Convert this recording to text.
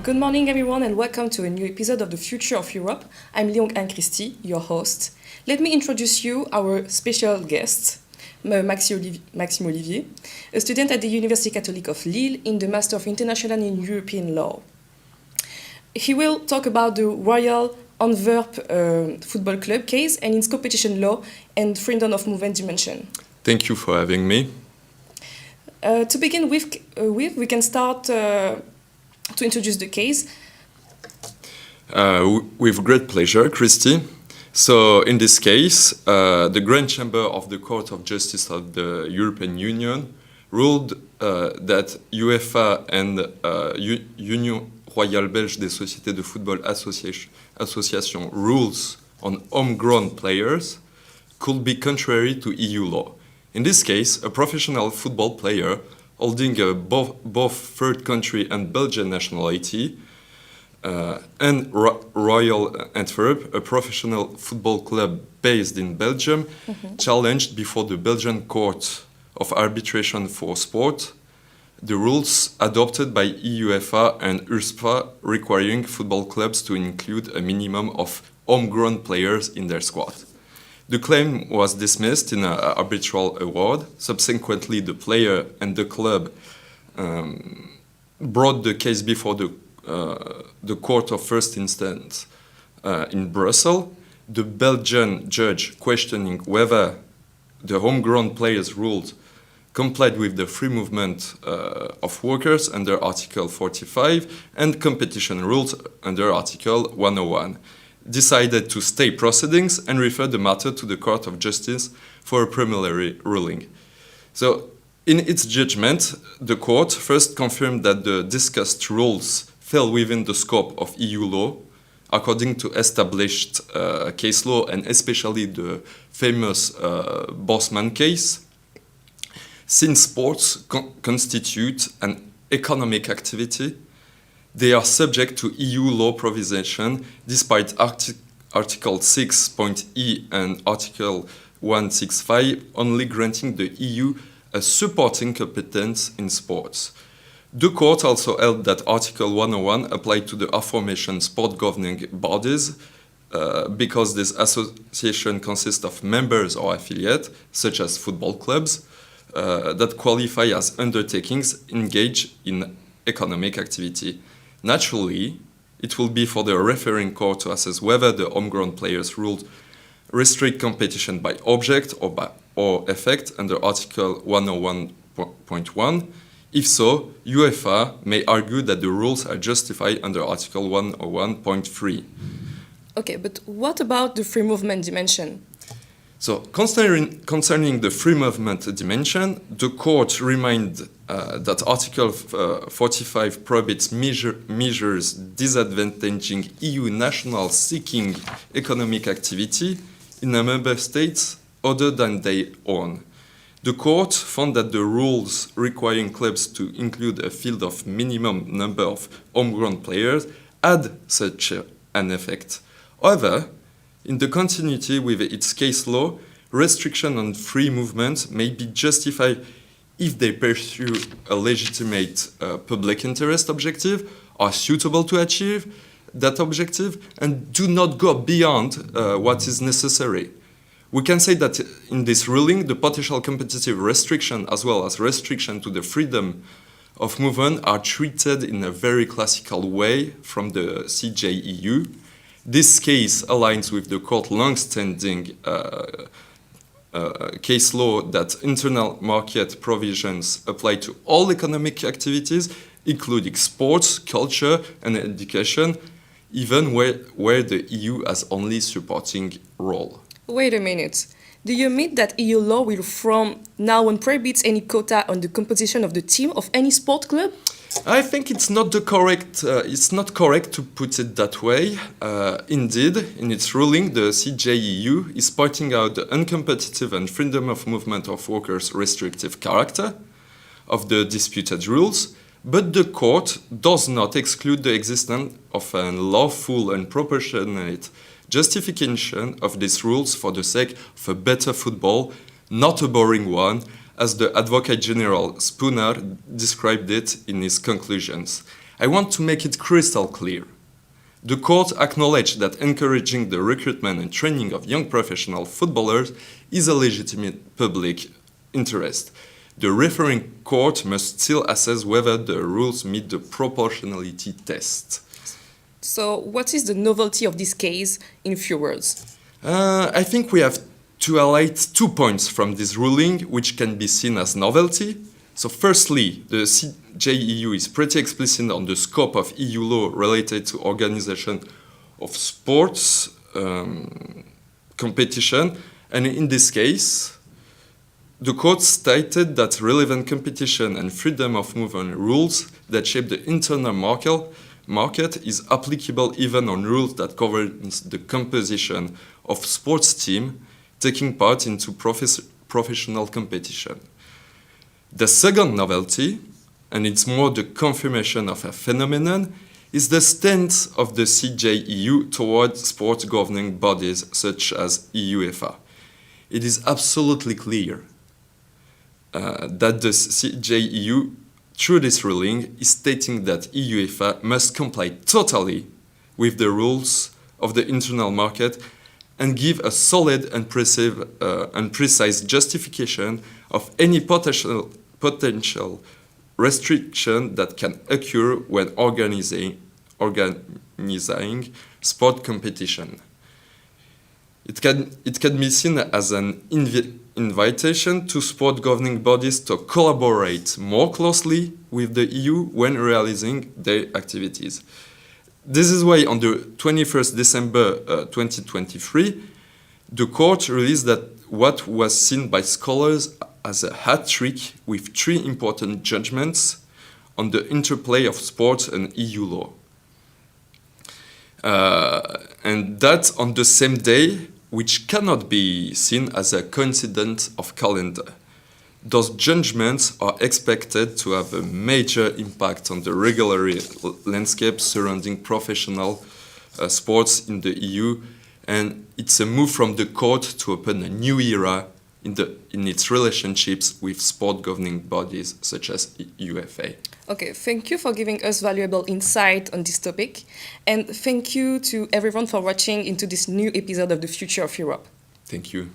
Good morning, everyone, and welcome to a new episode of The Future of Europe. I'm Léon Anne Christie, your host. Let me introduce you our special guest, Maxime Olivier, a student at the University Catholic of Lille in the Master of International and European Law. He will talk about the Royal Antwerp Football Club case and its competition law and freedom of movement dimension. Thank you for having me. To begin with, we can start to introduce the case. With great pleasure, Christy. So in this case, the Grand Chamber of the Court of Justice of the European Union ruled that UEFA and Union Royale Belge des Sociétés de Football Association rules on homegrown players could be contrary to EU law. In this case, a professional football player holding both third country and Belgian nationality and Royal Antwerp, a professional football club based in Belgium, challenged before the Belgian Court of Arbitration for Sport the rules adopted by UEFA and URSPA requiring football clubs to include a minimum of homegrown players in their squad. The claim was dismissed in an arbitral award. Subsequently, the player and the club brought the case before the Court of First Instance in Brussels. The Belgian judge questioning whether the homegrown players' rules complied with the free movement of workers under Article 45 and competition rules under Article 101. Decided to stay proceedings and refer the matter to the Court of Justice for a preliminary ruling. So, in its judgment, the court first confirmed that the discussed rules fell within the scope of EU law, according to established case law and especially the famous Bosman case. Since sports constitute an economic activity, they are subject to EU law provision despite Article 6.e and Article 165 only granting the EU a supporting competence in sports. The court also held that Article 101 applied to the aforementioned sport governing bodies because this association consists of members or affiliates, such as football clubs, that qualify as undertakings engaged in economic activity. Naturally, it will be for the referring court to assess whether the homegrown players' rules restrict competition by object or effect under Article 101.1. If so, UEFA may argue that the rules are justified under Article 101.3. Okay, but what about the free movement dimension? So, concerning the free movement dimension, the court reminded that Article 45 prohibits measures disadvantaging EU nationals seeking economic activity in a member states other than their own. The court found that the rules requiring clubs to include a field of minimum number of homegrown players had such an effect. However, in the continuity with its case law, restriction on free movement may be justified if they pursue a legitimate public interest objective, are suitable to achieve that objective, and do not go beyond what is necessary. We can say that in this ruling, the potential competitive restriction as well as restriction to the freedom of movement are treated in a very classical way from the CJEU. This case aligns with the court's long-standing case law that internal market provisions apply to all economic activities, including sports, culture, and education, even where the EU has only supporting role. Wait a minute. Do you mean that EU law will from now on prohibit any quota on the composition of the team of any sport club? I think it's not correct to put it that way. Indeed, in its ruling, the CJEU is pointing out the uncompetitive and freedom of movement of workers' restrictive character of the disputed rules, but the court does not exclude the existence of a lawful and proportionate justification of these rules for the sake of a better football, not a boring one, as the Advocate General Spooner described it in his conclusions. I want to make it crystal clear. The court acknowledged that encouraging the recruitment and training of young professional footballers is a legitimate public interest. The referring court must still assess whether the rules meet the proportionality test. So, what is the novelty of this case in few words? I think we have to highlight 2 points from this ruling which can be seen as novelty. So firstly, the CJEU is pretty explicit on the scope of EU law related to organization of sports competition, and in this case, the court stated that relevant competition and freedom of movement rules that shape the internal market is applicable even on rules that govern the composition of sports team taking part into professional competition. The second novelty, and it's more the confirmation of a phenomenon, is the stance of the CJEU towards sport governing bodies such as UEFA. It is absolutely clear that the CJEU, through this ruling, is stating that UEFA must comply totally with the rules of the internal market and give a solid and precise justification of any potential restriction that can occur when organizing sport competition. It can be seen as an invitation to sport governing bodies to collaborate more closely with the EU when realizing their activities. This is why on the 21st December 2023, the court released that what was seen by scholars as a hat trick with 3 important judgments on the interplay of sports and EU law. And that on the same day, which cannot be seen as a coincidence of calendar. Those judgments are expected to have a major impact on the regulatory landscape surrounding professional sports in the EU, and it's a move from the court to open a new era in its relationships with sport governing bodies such as UEFA. Okay, thank you for giving us valuable insight on this topic, and thank you to everyone for watching into this new episode of The Future of Europe. Thank you.